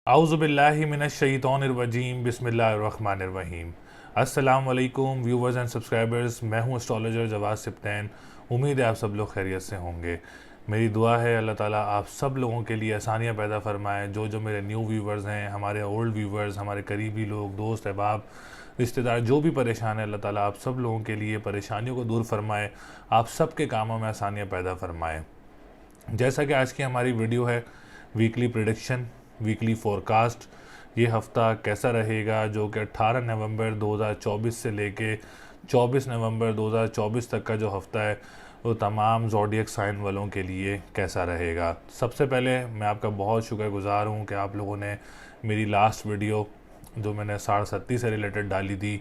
आउज़ुबिल्लाहि मिनश्शैतानिर्रजीम बिस्मिल्लाहिर्रहमानिर्रहीम। अस्सलाम वालेकुम व्यूवर्स एंड सब्सक्राइबर्स, मैं हूं एस्ट्रोलॉजर जवाद सिप्तैन। उम्मीद है आप सब लोग खैरियत से होंगे। मेरी दुआ है अल्लाह ताला आप सब लोगों के लिए आसानियां पैदा फरमाए। जो जो मेरे न्यू व्यूवर्स हैं, हमारे ओल्ड व्यूवर्स, हमारे करीबी लोग, दोस्त अहबाब, रिश्तेदार जो भी परेशान है, अल्लाह ताला आप सब लोगों के लिए परेशानियों को दूर फरमाए, आप सब के कामों में आसानियाँ पैदा फरमाए। जैसा कि आज की हमारी वीडियो है, वीकली प्रिडिक्शन, वीकली फोरकास्ट, ये हफ़्ता कैसा रहेगा, जो कि 18 नवंबर 2024 से लेके 24 नवंबर 2024 तक का जो हफ़्ता है वो तमाम ज़ोडिएक साइन वालों के लिए कैसा रहेगा। सबसे पहले मैं आपका बहुत शुक्रगुज़ार हूँ कि आप लोगों ने मेरी लास्ट वीडियो जो मैंने 7:30 से रिलेटेड डाली थी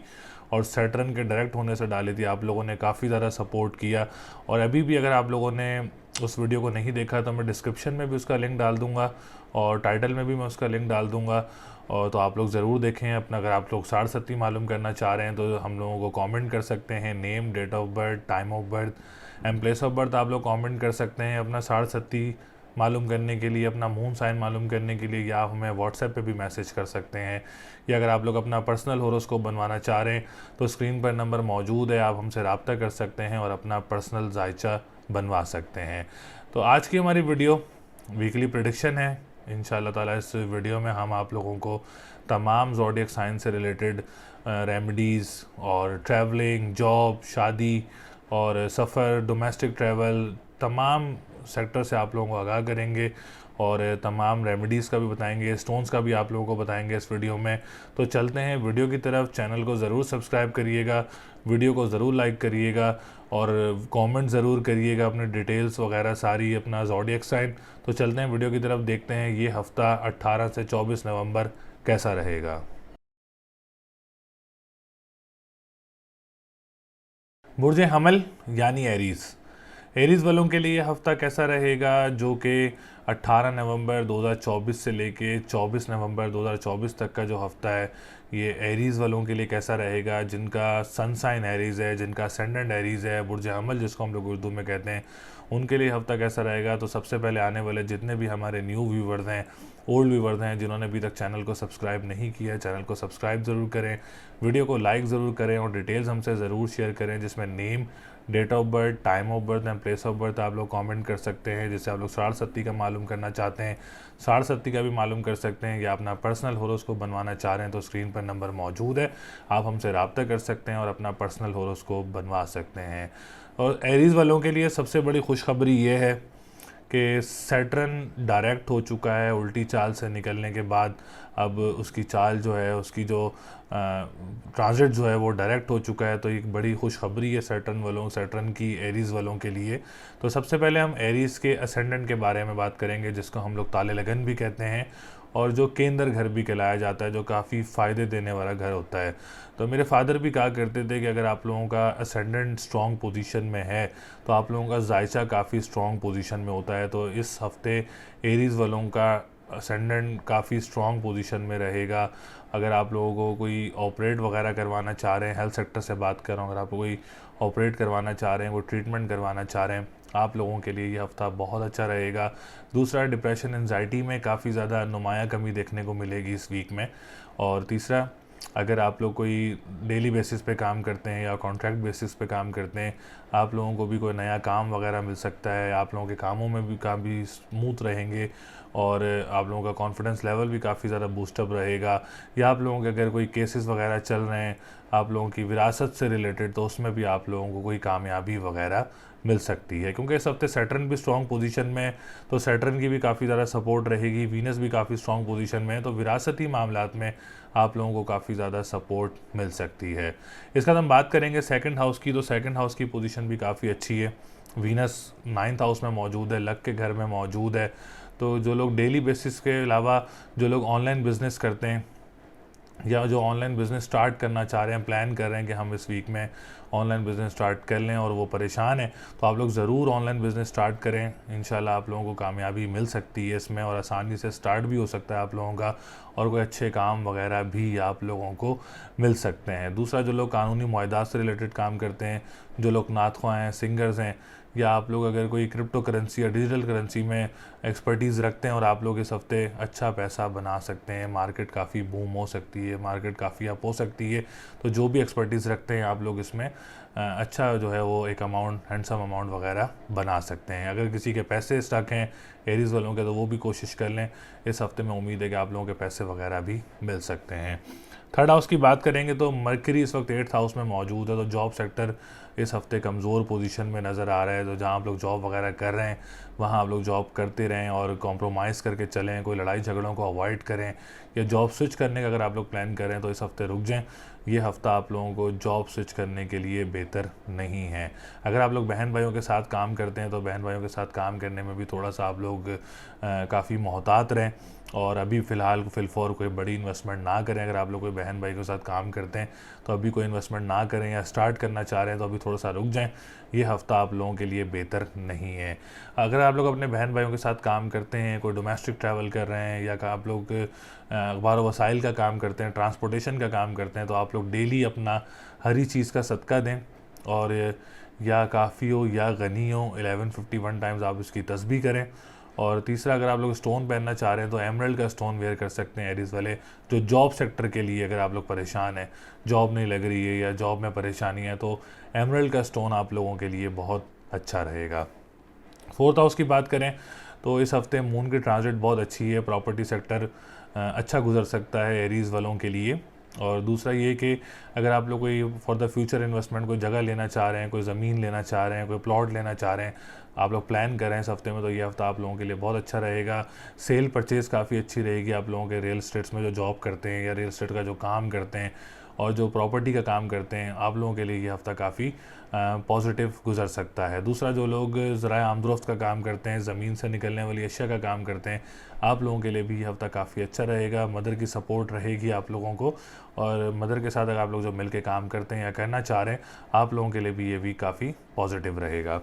और सैटर्न के डायरेक्ट होने से डाली थी, आप लोगों ने काफ़ी ज़्यादा सपोर्ट किया। और अभी भी अगर आप लोगों ने उस वीडियो को नहीं देखा तो मैं डिस्क्रिप्शन में भी उसका लिंक डाल दूंगा और टाइटल में भी मैं उसका लिंक डाल दूंगा, और तो आप लोग ज़रूर देखें अपना। अगर आप लोग 7:30 मालूम करना चाह रहे हैं तो हम लोगों को कमेंट कर सकते हैं, name, date of birth, time of birth and place of birth आप लोग कमेंट कर सकते हैं अपना 7:30 मालूम करने के लिए, अपना मून साइन मालूम करने के लिए, या हमें व्हाट्सएप पे भी मैसेज कर सकते हैं। या अगर आप लोग अपना पर्सनल होरोस्कोप बनवाना चाह रहे हैं तो स्क्रीन पर नंबर मौजूद है, आप हमसे रब्ता कर सकते हैं और अपना पर्सनल जायचा बनवा सकते हैं। तो आज की हमारी वीडियो वीकली प्रेडिक्शन है। इंशाल्लाह ताला इस वीडियो में हम आप लोगों को तमाम ज़ोडिएक साइन से रिलेटेड रेमेडीज़ और ट्रैवलिंग, जॉब, शादी और सफ़र, डोमेस्टिक ट्रैवल, तमाम सेक्टर से आप लोगों को आगाह करेंगे और तमाम रेमेडीज़ का भी बताएंगे, स्टोन्स का भी आप लोगों को बताएंगे इस वीडियो में। तो चलते हैं वीडियो की तरफ। चैनल को ज़रूर सब्सक्राइब करिएगा, वीडियो को ज़रूर लाइक करिएगा और कमेंट ज़रूर करिएगा अपने डिटेल्स वगैरह सारी, अपना ज़ोडिएक साइन। तो चलते हैं वीडियो की तरफ, देखते हैं ये हफ़्ता 18 से 24 नवंबर कैसा रहेगा। बुर्ज हमल यानी एरीज़, एरीज़ वालों के लिए हफ़्ता कैसा रहेगा, जो कि 18 नवंबर 2024 से लेके 24 नवंबर 2024 तक का जो हफ़्ता है, ये एरीज़ वालों के लिए कैसा रहेगा। जिनका सन साइन एरीज़ है, जिनका असेंडेंट एरीज़ है, बुर्ज हमल जिसको हम लोग उर्दू में कहते हैं, उनके लिए हफ़्ता कैसा रहेगा। तो सबसे पहले आने वाले जितने भी हमारे न्यू व्यूवर्स हैं, ओल्ड व्यूवर्स हैं, जिन्होंने अभी तक चैनल को सब्सक्राइब नहीं किया, चैनल को सब्सक्राइब ज़रूर करें, वीडियो को लाइक ज़रूर करें और डिटेल्स हमसे ज़रूर शेयर करें, जिसमें name, date of birth, time of birth and place of birth आप लोग कमेंट कर सकते हैं। जैसे आप लोग 7:30 का मालूम करना चाहते हैं, 7:30 का भी मालूम कर सकते हैं, या अपना पर्सनल होरोस्कोप बनवाना चाह रहे हैं तो स्क्रीन पर नंबर मौजूद है, आप हमसे रब्ता कर सकते हैं और अपना पर्सनल होरोस्कोप बनवा सकते हैं। और एरीज़ वालों के लिए सबसे बड़ी खुशखबरी ये है कि सैटर्न डायरेक्ट हो चुका है उल्टी चाल से निकलने के बाद। अब उसकी चाल जो है, उसकी जो ट्रांजिट जो है वो डायरेक्ट हो चुका है। तो एक बड़ी खुशखबरी है सैटर्न वालों, सैटर्न की एरीज़ वालों के लिए। तो सबसे पहले हम एरीज़ के असेंडेंट के बारे में बात करेंगे, जिसको हम लोग ताले लगन भी कहते हैं और जो केंद्र घर भी कहलाया जाता है, जो काफ़ी फ़ायदे देने वाला घर होता है। तो मेरे फादर भी कहा करते थे कि अगर आप लोगों का असेंडेंट स्ट्रॉन्ग पोजीशन में है तो आप लोगों का जायचा काफ़ी स्ट्रॉन्ग पोजीशन में होता है। तो इस हफ्ते एरीज़ वालों का असेंडेंट काफ़ी स्ट्रॉन्ग पोजीशन में रहेगा। अगर आप लोगों को कोई ऑपरेट वगैरह करवाना चाह रहे हैं, हेल्थ सेक्टर से बात कर रहा हूँ, अगर आप कोई ऑपरेट करवाना चाह रहे हैं, कोई ट्रीटमेंट करवाना चाह रहे हैं, आप लोगों के लिए ये हफ़्ता बहुत अच्छा रहेगा। दूसरा, डिप्रेशन, एंजाइटी में काफ़ी ज़्यादा नुमाया कमी देखने को मिलेगी इस वीक में। और तीसरा, अगर आप लोग कोई डेली बेसिस पे काम करते हैं या कॉन्ट्रैक्ट बेसिस पे काम करते हैं, आप लोगों को भी कोई नया काम वगैरह मिल सकता है। आप लोगों के कामों में भी काफ़ी स्मूथ रहेंगे और आप लोगों का कॉन्फिडेंस लेवल भी काफ़ी ज़्यादा बूस्टअप रहेगा। या आप लोगों के अगर कोई केसेस वगैरह चल रहे हैं आप लोगों की विरासत से रिलेटेड, तो उसमें भी आप लोगों को कोई कामयाबी वगैरह मिल सकती है। क्योंकि इस हफ्ते सैटर्न भी स्ट्रॉन्ग पोजीशन में है, तो सैटर्न की भी काफ़ी ज़्यादा सपोर्ट रहेगी। वीनस भी काफ़ी स्ट्रॉन्ग पोजीशन में है, तो विरासती मामलात में आप लोगों को काफ़ी ज़्यादा सपोर्ट मिल सकती है। इसका हम बात करेंगे सेकंड हाउस की, तो सेकंड हाउस की पोजीशन भी काफ़ी अच्छी है। वीनस 9th हाउस में मौजूद है, लक के घर में मौजूद है। तो जो लोग डेली बेसिस के अलावा जो लोग ऑनलाइन बिज़नेस करते हैं या जो ऑनलाइन बिज़नेस स्टार्ट करना चाह रहे हैं, प्लान कर रहे हैं कि हम इस वीक में ऑनलाइन बिज़नेस स्टार्ट कर लें और वो परेशान है तो आप लोग ज़रूर ऑनलाइन बिज़नेस स्टार्ट करें। इंशाल्लाह आप लोगों को कामयाबी मिल सकती है इसमें और आसानी से स्टार्ट भी हो सकता है आप लोगों का, और कोई अच्छे काम वगैरह भी आप लोगों को मिल सकते हैं। दूसरा, जो लोग कानूनी मुआहदात से रिलेटेड काम करते हैं, जो लोग नातख़्वाह हैं, सिंगर्स हैं, या आप लोग अगर कोई क्रिप्टो करेंसी या डिजिटल करेंसी में एक्सपर्टीज़ रखते हैं और आप लोग इस हफ्ते अच्छा पैसा बना सकते हैं, मार्केट काफ़ी बूम हो सकती है, मार्केट काफ़ी अप हो सकती है। तो जो भी एक्सपर्टीज़ रखते हैं आप लोग इसमें अच्छा जो है वो एक अमाउंट, हैंडसम अमाउंट वगैरह बना सकते हैं। अगर किसी के पैसे स्टक हैं एरीज़ वालों के, तो वो भी कोशिश कर लें। इस हफ्ते में उम्मीद है कि आप लोगों के पैसे वगैरह भी मिल सकते हैं। थर्ड हाउस की बात करेंगे तो मरकरी इस वक्त 8th हाउस में मौजूद है, तो जॉब सेक्टर इस हफ्ते कमज़ोर पोजीशन में नज़र आ रहा है। तो जहाँ आप लोग जॉब वगैरह कर रहे हैं वहाँ आप लोग जॉब करते रहें और कॉम्प्रोमाइज़ करके चलें, कोई लड़ाई झगड़ों को अवॉइड करें, या जॉब स्विच करने का अगर आप लोग प्लान करें तो इस हफ्ते रुक जाएं। ये हफ़्ता आप लोगों को जॉब स्विच करने के लिए बेहतर नहीं है। अगर आप लोग बहन भाइयों के साथ काम करते हैं तो बहन भाइयों के साथ काम करने में भी थोड़ा सा आप लोग काफ़ी मोहतात रहें, और अभी फ़िलहाल फिलफॉर कोई बड़ी इन्वेस्टमेंट ना करें। अगर आप लोग कोई बहन भाई के साथ काम करते हैं तो अभी कोई इन्वेस्टमेंट ना करें, या स्टार्ट करना चाह रहे हैं तो अभी थोड़ा सा रुक जाएं। ये हफ़्ता आप लोगों के लिए बेहतर नहीं है। अगर आप लोग अपने बहन भाइयों के साथ काम करते हैं, कोई डोमेस्टिक ट्रैवल कर रहे हैं, या आप लोग अखबार वसाइल का काम करते हैं, ट्रांसपोर्टेशन का काम करते हैं, तो आप लोग डेली अपना हरी चीज़ का सदका दें, और या काफ़ी हो या गनी हो 1151 टाइम्स आप इसकी तस्बीह करें। और तीसरा, अगर आप लोग स्टोन पहनना चाह रहे हैं तो एमरल्ड का स्टोन वेयर कर सकते हैं एरीज़ वाले। जो जॉब सेक्टर के लिए अगर आप लोग परेशान हैं, जॉब नहीं लग रही है या जॉब में परेशानी है, तो एमरल्ड का स्टोन आप लोगों के लिए बहुत अच्छा रहेगा। फोर्थ हाउस की बात करें तो इस हफ्ते मून की ट्रांजिट बहुत अच्छी है, प्रॉपर्टी सेक्टर अच्छा गुजर सकता है एरीज़ वालों के लिए। और दूसरा ये कि अगर आप लोग कोई फॉर द फ्यूचर इन्वेस्टमेंट कोई जगह लेना चाह रहे हैं, कोई ज़मीन लेना चाह रहे हैं, कोई प्लॉट लेना चाह रहे हैं, आप लोग प्लान कर रहे हैं इस हफ्ते में, तो ये हफ्ता आप लोगों के लिए बहुत अच्छा रहेगा। सेल परचेज़ काफ़ी अच्छी रहेगी आप लोगों के, रियल इस्टेट्स में जो जॉब करते हैं या रियल इस्टेट का जो काम करते हैं और जो प्रॉपर्टी का काम करते हैं, आप लोगों के लिए ये हफ़्ता काफ़ी पॉजिटिव गुजर सकता है। दूसरा, जो लोग ज़राए आमदोरफ्त का काम करते हैं, ज़मीन से निकलने वाली अशिया का काम करते हैं, आप लोगों के लिए भी ये हफ़्ता काफ़ी अच्छा रहेगा। मदर की सपोर्ट रहेगी आप लोगों को, और मदर के साथ अगर आप लोग जो मिल के काम करते हैं या करना चाह रहे हैं, आप लोगों के लिए भी ये भी काफ़ी पॉजिटिव रहेगा।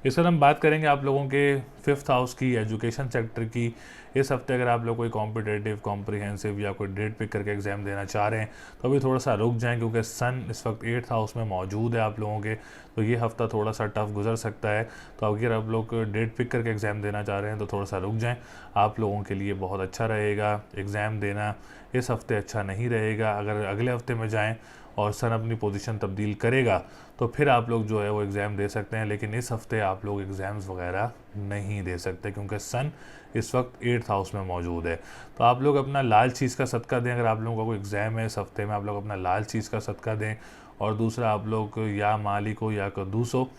इस पर हम बात करेंगे आप लोगों के 5th हाउस की, एजुकेशन सेक्टर की। इस हफ्ते अगर आप लोग कोई कॉम्पिटेटिव, कॉम्प्रिहेंसिव या कोई डेट पिक करके एग्ज़ाम देना चाह रहे हैं तो अभी थोड़ा सा रुक जाएं, क्योंकि सन इस वक्त 8th हाउस में मौजूद है आप लोगों के, तो ये हफ़्ता थोड़ा सा टफ गुजर सकता है। तो अगर आप लोग डेट पिक करके एग्ज़ाम देना चाह रहे हैं तो थोड़ा सा रुक जाएं, आप लोगों के लिए बहुत अच्छा रहेगा। एग्ज़ाम देना इस हफ़्ते अच्छा नहीं रहेगा। अगर अगले हफ्ते में जाएँ और सन अपनी पोजीशन तब्दील करेगा तो फिर आप लोग जो है वो एग्ज़ाम दे सकते हैं, लेकिन इस हफ्ते आप लोग एग्ज़ाम्स वगैरह नहीं दे सकते, क्योंकि सन इस वक्त 8th हाउस में मौजूद है। तो आप लोग अपना लाल चीज़ का सदका दें। अगर आप लोगों का कोई एग्ज़ाम है इस हफ्ते में, आप लोग अपना लाल चीज़ का सदका दें। और दूसरा, आप लोग या मालिक हो या कद्दूस हो,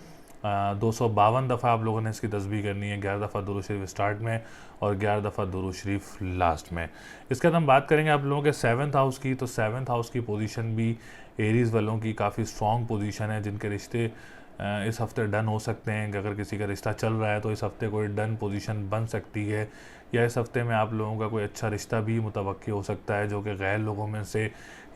252 दफ़ा आप लोगों ने इसकी तस्बीह करनी है। 11 दफ़ा दुरूद शरीफ स्टार्ट में और 11 दफ़ा दुरूद शरीफ लास्ट में। इसके बाद हम बात करेंगे आप लोगों के 7th हाउस की। तो 7th हाउस की पोजीशन भी एरीज़ वालों की काफ़ी स्ट्रॉन्ग पोजीशन है, जिनके रिश्ते इस हफ्ते डन हो सकते हैं। अगर किसी का रिश्ता चल रहा है तो इस हफ्ते कोई डन पोजीशन बन सकती है, या इस हफ्ते में आप लोगों का कोई अच्छा रिश्ता भी मुतवक्की हो सकता है, जो कि गैर लोगों में से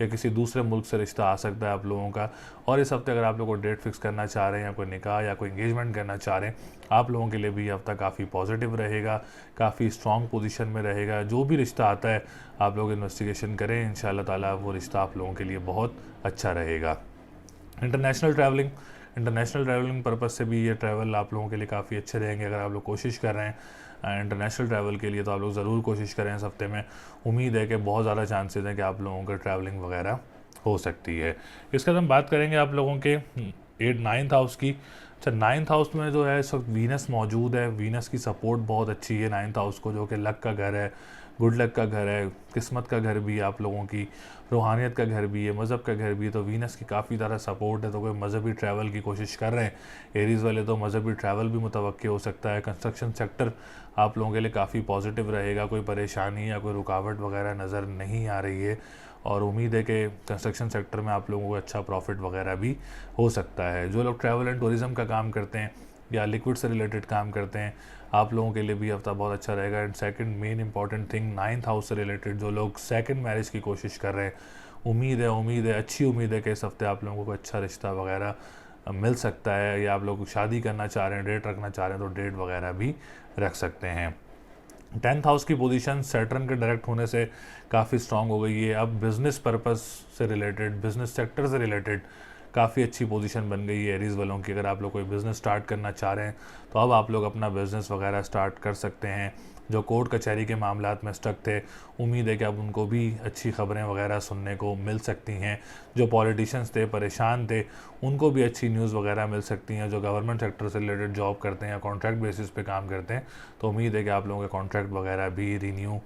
या किसी दूसरे मुल्क से रिश्ता आ सकता है आप लोगों का। और इस हफ्ते अगर आप लोग को डेट फिक्स करना चाह रहे हैं, या कोई निकाह या कोई इंगेजमेंट करना चाह रहे हैं, आप लोगों के लिए भी ये हफ्ता काफ़ी पॉजिटिव रहेगा, काफ़ी स्ट्रॉन्ग पोजीशन में रहेगा। जो भी रिश्ता आता है आप लोग इन्वेस्टिगेशन करें, इंशाल्लाह ताला वो रिश्ता आप लोगों के लिए बहुत अच्छा रहेगा। इंटरनेशनल ट्रैवलिंग पर्पज़ से भी ये ट्रैवल आप लोगों के लिए काफ़ी अच्छे रहेंगे। अगर आप लोग कोशिश कर रहे हैं इंटरनेशनल ट्रैवल के लिए तो आप लोग ज़रूर कोशिश करें इस हफ्ते में। उम्मीद है कि बहुत ज़्यादा चांसेस हैं कि आप लोगों का ट्रैवलिंग वगैरह हो सकती है। इसके बाद हम बात करेंगे आप लोगों के 9th हाउस की। अच्छा, 9th हाउस में जो है इस वक्त वीनस मौजूद है। वीनस की सपोर्ट बहुत अच्छी है 9th हाउस को, जो कि लक का घर है, गुड लक का घर है, किस्मत का घर भी है आप लोगों की, रूहानियत का घर भी है, मज़हब का घर भी है। तो वीनस की काफ़ी ज़्यादा सपोर्ट है। तो कोई मज़हबी ट्रैवल की कोशिश कर रहे हैं एरीज़ वाले तो मज़हबी ट्रैवल भी मुतवक्की हो सकता है। कंस्ट्रक्शन सेक्टर आप लोगों के लिए काफ़ी पॉजिटिव रहेगा, कोई परेशानी या कोई रुकावट वगैरह नज़र नहीं आ रही है, और उम्मीद है कि कंस्ट्रक्शन सेक्टर में आप लोगों को अच्छा प्रॉफिट वगैरह भी हो सकता है। जो लोग ट्रैवल एंड टूरिज़म का काम करते हैं या लिक्विड से रिलेटेड काम करते हैं, आप लोगों के लिए भी हफ्ता बहुत अच्छा रहेगा। And second main important thing, 9th house से रिलेटेड जो लोग सेकंड मैरिज की कोशिश कर रहे हैं उम्मीद है अच्छी उम्मीद है कि इस हफ्ते आप लोगों को अच्छा रिश्ता वगैरह मिल सकता है, या आप लोग शादी करना चाह रहे हैं, डेट रखना चाह रहे हैं तो डेट वगैरह भी रख सकते हैं। 10th हाउस की पोजीशन सैटर्न के डायरेक्ट होने से काफ़ी स्ट्रांग हो गई है। अब बिज़नेस पर्पस से रिलेटेड, बिज़नेस सेक्टर से रिलेटेड काफ़ी अच्छी पोजीशन बन गई है एरीज़ वालों की। अगर आप लोग कोई बिज़नेस स्टार्ट करना चाह रहे हैं तो अब आप लोग अपना बिज़नेस वगैरह स्टार्ट कर सकते हैं। जो कोर्ट कचहरी के मामलात में स्टक थे, उम्मीद है कि अब उनको भी अच्छी खबरें वगैरह सुनने को मिल सकती हैं। जो पॉलिटिशियंस थे, परेशान थे, उनको भी अच्छी न्यूज़ वगैरह मिल सकती हैं। जो गवर्नमेंट सेक्टर से रिलेटेड जॉब करते हैं या कॉन्ट्रैक्ट बेसिस पे काम करते हैं, तो उम्मीद है कि आप लोगों के कॉन्ट्रैक्ट वगैरह भी रीन्यू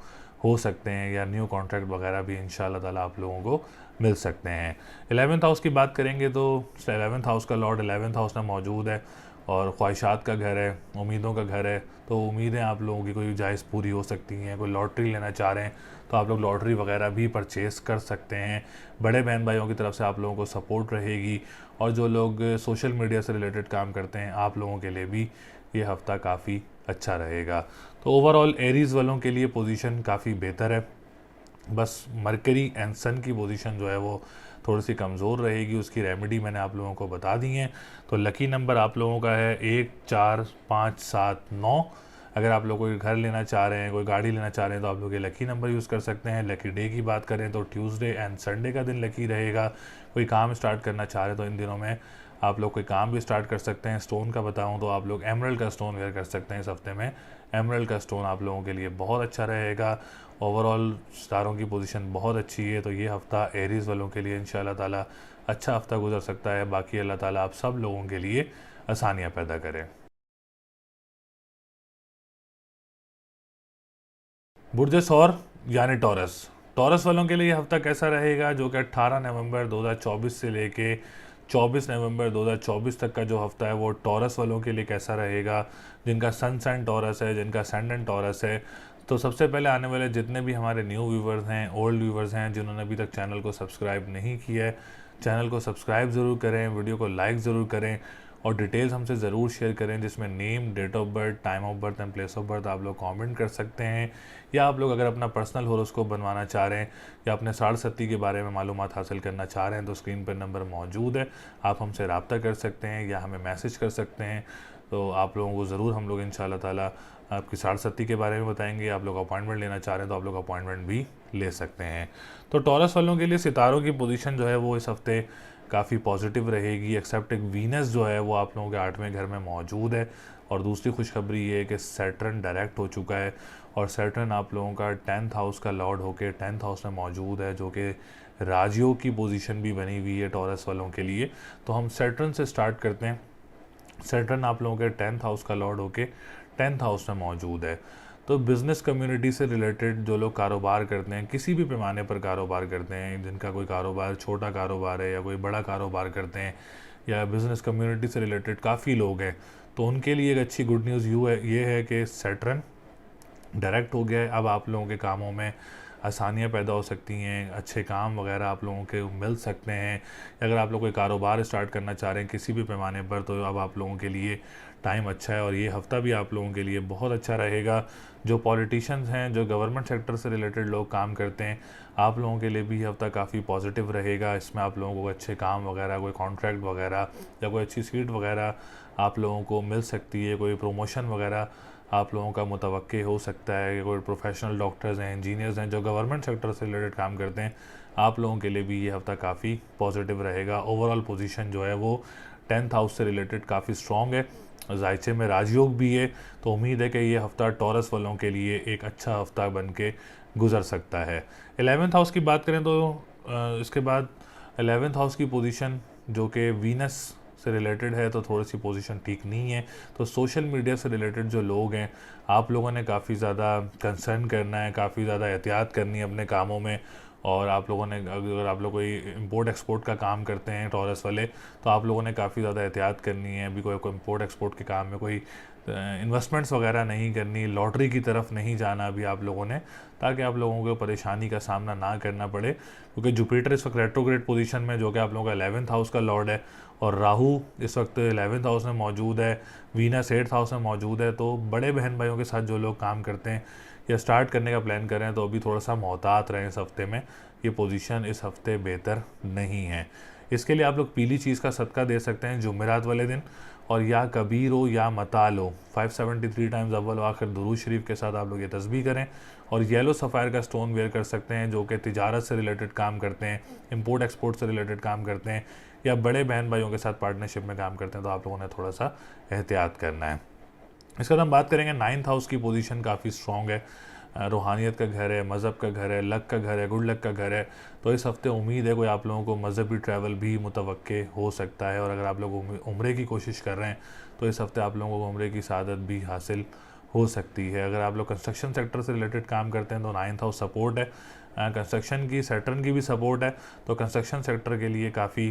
हो सकते हैं, या न्यू कॉन्ट्रैक्ट वगैरह भी इंशाल्लाह ताला आप लोगों को मिल सकते हैं। 11th हाउस की बात करेंगे तो 11th हाउस का लॉर्ड 11th हाउस में मौजूद है और ख्वाहिशात का घर है, उम्मीदों का घर है। तो उम्मीदें आप लोगों की कोई जायज़ पूरी हो सकती हैं। कोई लॉटरी लेना चाह रहे हैं तो आप लोग लॉटरी वगैरह भी परचेज़ कर सकते हैं। बड़े बहन भाइयों की तरफ से आप लोगों को सपोर्ट रहेगी। और जो लोग सोशल मीडिया से रिलेटेड काम करते हैं, आप लोगों के लिए भी ये हफ़्ता काफ़ी अच्छा रहेगा। तो ओवरऑल एरीज़ वालों के लिए पोजीशन काफ़ी बेहतर है। बस मरकरी एंड सन की पोजीशन जो है वो थोड़ी सी कमज़ोर रहेगी। उसकी रेमेडी मैंने आप लोगों को बता दी है। तो लकी नंबर आप लोगों का है 1, 4, 5, 7, 9। अगर आप लोग कोई घर लेना चाह रहे हैं, कोई गाड़ी लेना चाह रहे हैं, तो आप लोग ये लकी नंबर यूज़ कर सकते हैं। लकी डे की बात करें तो ट्यूसडे एंड संडे का दिन लकी रहेगा। कोई काम स्टार्ट करना चाह रहे हैं तो इन दिनों में आप लोग कोई काम भी स्टार्ट कर सकते हैं। स्टोन का बताऊं तो आप लोग एमरल्ड का स्टोन वेयर कर सकते हैं इस हफ्ते में। एमरल्ड का स्टोन आप लोगों के लिए बहुत अच्छा रहेगा। ओवरऑल स्टारों की पोजीशन बहुत अच्छी है। तो ये हफ़्ता एरीज़ वालों के लिए इंशाल्लाह ताला अच्छा हफ़्ता गुजर सकता है। बाकी अल्लाह ताला आप सब लोगों के लिए आसानियाँ पैदा करें। बुर्ज सौर यानी टॉरस, टॉरस वालों के लिए ये हफ्ता कैसा रहेगा, जो कि 18 नवंबर 2024 से लेके 24 नवंबर 2024 तक का जो हफ्ता है वो टॉरस वालों के लिए कैसा रहेगा। जिनका सन साइन टॉरस है, जिनका असेंडेंट टॉरस है। तो सबसे पहले आने वाले जितने भी हमारे न्यू व्यूवर्स हैं, ओल्ड व्यूवर्स हैं, जिन्होंने अभी तक चैनल को सब्सक्राइब नहीं किया है, चैनल को सब्सक्राइब ज़रूर करें, वीडियो को लाइक ज़रूर करें और डिटेल्स हमसे ज़रूर शेयर करें, जिसमें name, date of birth, time of birth and place of birth आप लोग कमेंट कर सकते हैं। या आप लोग अगर अपना पर्सनल होरोस्कोप बनवाना चाह रहे हैं या अपने साढ़ सत्ती के बारे में मालूमात हासिल करना चाह रहे हैं तो स्क्रीन पर नंबर मौजूद है, आप हमसे रब्ता कर सकते हैं या हमें मैसेज कर सकते हैं। तो आप लोगों को ज़रूर हम लोग इंशाल्लाह ताला आपकी साढ़ सत्ती के बारे में बताएंगे। आप लोग अपॉइंटमेंट लेना चाह रहे हैं तो आप लोग अपॉइंटमेंट भी ले सकते हैं। तो टॉरस वालों के लिए सितारों की पोजीशन जो है वो इस हफ्ते काफ़ी पॉजिटिव रहेगी। एक्सेप्ट एक वीनस जो है वो आप लोगों के 8वें घर में मौजूद है। और दूसरी खुशखबरी ये है कि सैटर्न डायरेक्ट हो चुका है और सैटर्न आप लोगों का 10th हाउस का लॉर्ड होकर 10th हाउस में मौजूद है, जो कि राजयोग की पोजीशन भी बनी हुई है टॉरस वालों के लिए। तो हम सैटर्न से स्टार्ट करते हैं। सैटर्न आप लोगों के 10th हाउस का लॉर्ड होके 10th हाउस में मौजूद है। तो बिज़नेस कम्युनिटी से रिलेटेड जो लोग कारोबार करते हैं, किसी भी पैमाने पर कारोबार करते हैं, जिनका कोई कारोबार छोटा कारोबार है या कोई बड़ा कारोबार करते हैं, या बिज़नेस कम्युनिटी से रिलेटेड काफ़ी लोग हैं, तो उनके लिए एक अच्छी गुड न्यूज़ ये है कि सैटर्न डायरेक्ट हो गया है। अब आप लोगों के कामों में आसानियाँ पैदा हो सकती हैं, अच्छे काम वगैरह आप लोगों के मिल सकते हैं। अगर आप लोग कोई कारोबार स्टार्ट करना चाह रहे हैं किसी भी पैमाने पर, तो अब आप लोगों के लिए टाइम अच्छा है और ये हफ़्ता भी आप लोगों के लिए बहुत अच्छा रहेगा। जो पॉलिटिशियंस हैं, जो गवर्नमेंट सेक्टर से रिलेटेड लोग काम करते हैं, आप लोगों के लिए भी ये हफ़्ता काफ़ी पॉजिटिव रहेगा। इसमें आप लोगों को अच्छे काम वगैरह, कोई कॉन्ट्रैक्ट वगैरह या कोई अच्छी सीट वगैरह आप लोगों को मिल सकती है। कोई प्रमोशन वगैरह आप लोगों का मुतवक्के हो सकता है। कि कोई प्रोफेशनल डॉक्टर्स हैं, इंजीनियर्स हैं जो गवर्नमेंट सेक्टर से रिलेटेड काम करते हैं, आप लोगों के लिए भी ये हफ़्ता काफ़ी पॉजिटिव रहेगा। ओवरऑल पोजीशन जो है वो 10th हाउस से रिलेटेड काफ़ी स्ट्रॉन्ग है। जायचे में राजयोग भी है। तो उम्मीद है कि ये हफ़्ता टॉरस वालों के लिए एक अच्छा हफ़्ता बन के गुजर सकता है। 11th हाउस की बात करें तो इसके बाद 11th हाउस की पोजीशन जो कि वीनस से रिलेटेड है, तो थोड़ी सी पोजीशन ठीक नहीं है। तो सोशल मीडिया से रिलेटेड जो लोग हैं, आप लोगों ने काफ़ी ज़्यादा कंसर्न करना है, काफ़ी ज़्यादा एहतियात करनी है अपने कामों में। और आप लोगों ने, अगर आप लोग कोई इंपोर्ट एक्सपोर्ट का काम करते हैं टॉरस वाले, तो आप लोगों ने काफ़ी ज़्यादा एहतियात करनी है। अभी कोई इंपोर्ट एक्सपोर्ट के काम में कोई इन्वेस्टमेंट्स वगैरह नहीं करनी, लॉटरी की तरफ नहीं जाना अभी आप लोगों ने, ताकि आप लोगों को परेशानी का सामना ना करना पड़े। क्योंकि जुपिटर इस वक्त रेट्रोग्रेड पोजीशन में, जो कि आप लोगों का 11th हाउस का लॉर्ड है, और राहु इस वक्त 11th हाउस में मौजूद है, वीनस 8th हाउस में मौजूद है। तो बड़े बहन भाइयों के साथ जो लोग काम करते हैं या स्टार्ट करने का प्लान कर रहे हैं, तो अभी थोड़ा सा मोहतात रहें इस हफ्ते में, ये पोजीशन इस हफ्ते बेहतर नहीं है। इसके लिए आप लोग पीली चीज़ का सदका दे सकते हैं जुमेरात वाले दिन, और या कबीर हो या मताल हो 573 टाइम्स अव्वल व आखिर दुरूद शरीफ के साथ आप लोग ये तस्बीह करें। और येलो सफ़ायर का स्टोन वेयर कर सकते हैं जो कि तिजारत से रिलेटेड काम करते हैं, इंपोर्ट एक्सपोर्ट से रिलेटेड काम करते हैं, या बड़े बहन भाइयों के साथ पार्टनरशिप में काम करते हैं, तो आप लोगों ने थोड़ा सा एहतियात करना है। इसके बाद हम बात करेंगे 9th हाउस की पोजीशन काफ़ी स्ट्रॉन्ग है, रूहानियत का घर है, मज़हब का घर है, लक का घर है, गुड लक का घर है। तो इस हफ्ते उम्मीद है कोई आप लोगों को मज़हबी ट्रैवल भी मुतवक्के हो सकता है, और अगर आप लोग उम्रे की कोशिश कर रहे हैं तो इस हफ्ते आप लोगों को उम्रे की सादत भी हासिल हो सकती है। अगर आप लोग कंस्ट्रक्शन सेक्टर से रिलेटेड काम करते हैं तो 9th हाउस सपोर्ट है, कंस्ट्रक्शन की सैटर्न की भी सपोर्ट है, तो कंस्ट्रक्शन सेक्टर के लिए काफ़ी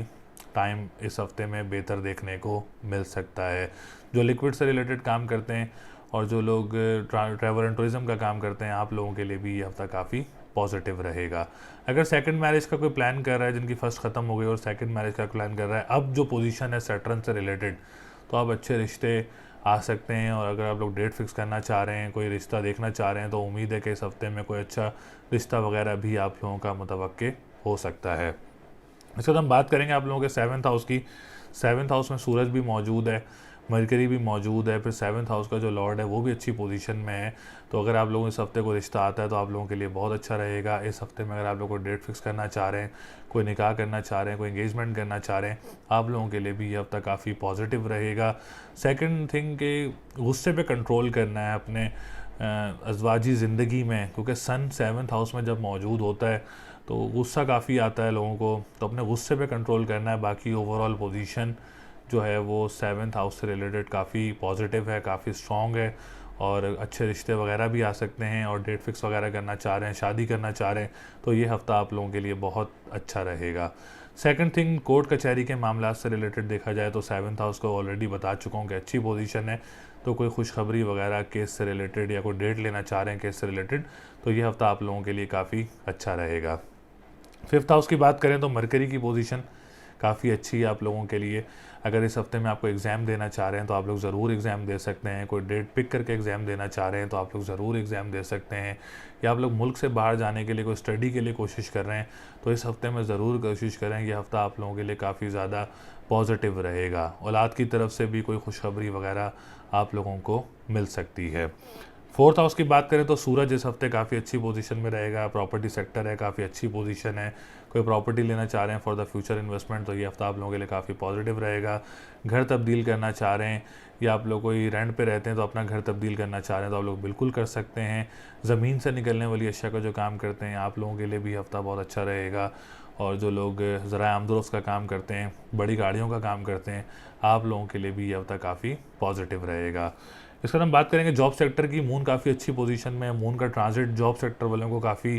टाइम इस हफ्ते में बेहतर देखने को मिल सकता है। जो लिक्विड से रिलेटेड काम करते हैं और जो लोग ट्रैवल एंड टूरिज़म का काम करते हैं, आप लोगों के लिए भी ये हफ्ता काफ़ी पॉजिटिव रहेगा। अगर सेकंड मैरिज का कोई प्लान कर रहा है, जिनकी फर्स्ट ख़त्म हो गई और सेकंड मैरिज का प्लान कर रहा है, अब जो पोजीशन है सैटर्न से रिलेटेड, तो आप अच्छे रिश्ते आ सकते हैं। और अगर आप लोग डेट फिक्स करना चाह रहे हैं, कोई रिश्ता देखना चाह रहे हैं, तो उम्मीद है कि इस हफ्ते में कोई अच्छा रिश्ता वगैरह भी आप लोगों का मुतवक्के हो सकता है। इसके बाद हम बात करेंगे आप लोगों के 7th हाउस की। 7th हाउस में सूरज भी मौजूद है, मरकरी भी मौजूद है, फिर 7th हाउस का जो लॉर्ड है वो भी अच्छी पोजीशन में है। तो अगर आप लोगों इस हफ्ते को रिश्ता आता है तो आप लोगों के लिए बहुत अच्छा रहेगा। इस हफ्ते में अगर आप लोग को डेट फिक्स करना चाह रहे हैं, कोई निकाह करना चाह रहे हैं, कोई एंगेजमेंट करना चाह रहे हैं, आप लोगों के लिए भी ये हफ्ता काफ़ी पॉजिटिव रहेगा। सेकेंड थिंग के गुस्से पे कंट्रोल करना है अपने अज़वाजी ज़िंदगी में, क्योंकि सन 7th हाउस में जब मौजूद होता है तो गुस्सा काफ़ी आता है लोगों को, तो अपने गुस्से पे कंट्रोल करना है। बाकी ओवरऑल पोजीशन जो है वो 7th हाउस से रिलेटेड काफ़ी पॉजिटिव है, काफ़ी स्ट्रॉन्ग है, और अच्छे रिश्ते वगैरह भी आ सकते हैं। और डेट फिक्स वगैरह करना चाह रहे हैं, शादी करना चाह रहे हैं, तो ये हफ़्ता आप लोगों के लिए बहुत अच्छा रहेगा। सेकंड थिंग, कोर्ट कचहरी के मामला से रिलेटेड देखा जाए तो 7th हाउस को ऑलरेडी बता चुका हूँ कि अच्छी पोजीशन है। तो कोई खुशखबरी वगैरह केस से रिलेटेड या कोई डेट लेना चाह रहे हैं केस से रिलेटेड, तो ये हफ़्ता आप लोगों के लिए काफ़ी अच्छा रहेगा। 5th हाउस की बात करें तो मरकरी की पोजीशन काफ़ी अच्छी है आप लोगों के लिए। अगर इस हफ्ते में आपको एग्ज़ाम देना चाह रहे हैं तो आप लोग ज़रूर एग्ज़ाम दे सकते हैं। कोई डेट पिक करके एग्ज़ाम देना चाह रहे हैं तो आप लोग ज़रूर एग्ज़ाम दे सकते हैं। या आप लोग मुल्क से बाहर जाने के लिए कोई स्टडी के लिए कोशिश कर रहे हैं तो इस हफ्ते में ज़रूर कोशिश करें। ये हफ़्ता आप लोगों के लिए काफ़ी ज़्यादा पॉजिटिव रहेगा। औलाद की तरफ से भी कोई खुशखबरी वगैरह आप लोगों को मिल सकती है। 4th हाउस की बात करें तो सूरज इस हफ्ते काफ़ी अच्छी पोजीशन में रहेगा। प्रॉपर्टी सेक्टर है, काफ़ी अच्छी पोजीशन है। कोई प्रॉपर्टी लेना चाह रहे हैं फॉर द फ्यूचर इन्वेस्टमेंट, तो ये हफ्ता आप लोगों के लिए काफ़ी पॉजिटिव रहेगा। घर तब्दील करना चाह रहे हैं या आप लोग कोई रेंट पे रहते हैं तो अपना घर तब्दील करना चाह रहे हैं तो आप लोग बिल्कुल कर सकते हैं। ज़मीन से निकलने वाली अशिया का जो काम करते हैं आप लोगों के लिए भी हफ्ता बहुत अच्छा रहेगा। और जो लोग ज़राए आमदोरफ़्त का काम करते हैं, बड़ी गाड़ियों का काम करते हैं, आप लोगों के लिए भी ये हफ्ता काफ़ी पॉजिटिव रहेगा। इसके बाद हम बात करेंगे जॉब सेक्टर की। मून काफ़ी अच्छी पोजीशन में है। मून का ट्रांजिट जॉब सेक्टर वालों को काफ़ी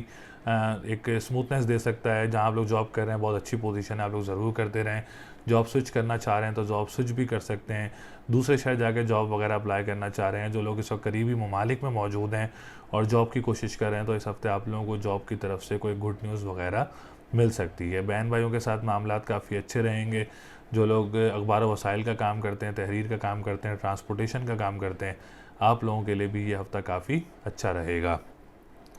एक स्मूथनेस दे सकता है। जहां आप लोग जॉब कर रहे हैं बहुत अच्छी पोजीशन है, आप लोग ज़रूर करते रहें। जॉब स्विच करना चाह रहे हैं तो जॉब स्विच भी कर सकते हैं। दूसरे शहर जाके जॉब वगैरह अप्लाई करना चाह रहे हैं, जो लोग इस वक्त करीबी ममालिक में मौजूद हैं और जॉब की कोशिश कर रहे हैं, तो इस हफ्ते आप लोगों को जॉब की तरफ से कोई गुड न्यूज़ वगैरह मिल सकती है। बहन भाइयों के साथ मामलात काफ़ी अच्छे रहेंगे। जो लोग अखबार वसाइल का काम करते हैं, तहरीर का काम करते हैं, ट्रांसपोर्टेशन का काम करते हैं, आप लोगों के लिए भी ये हफ्ता काफ़ी अच्छा रहेगा।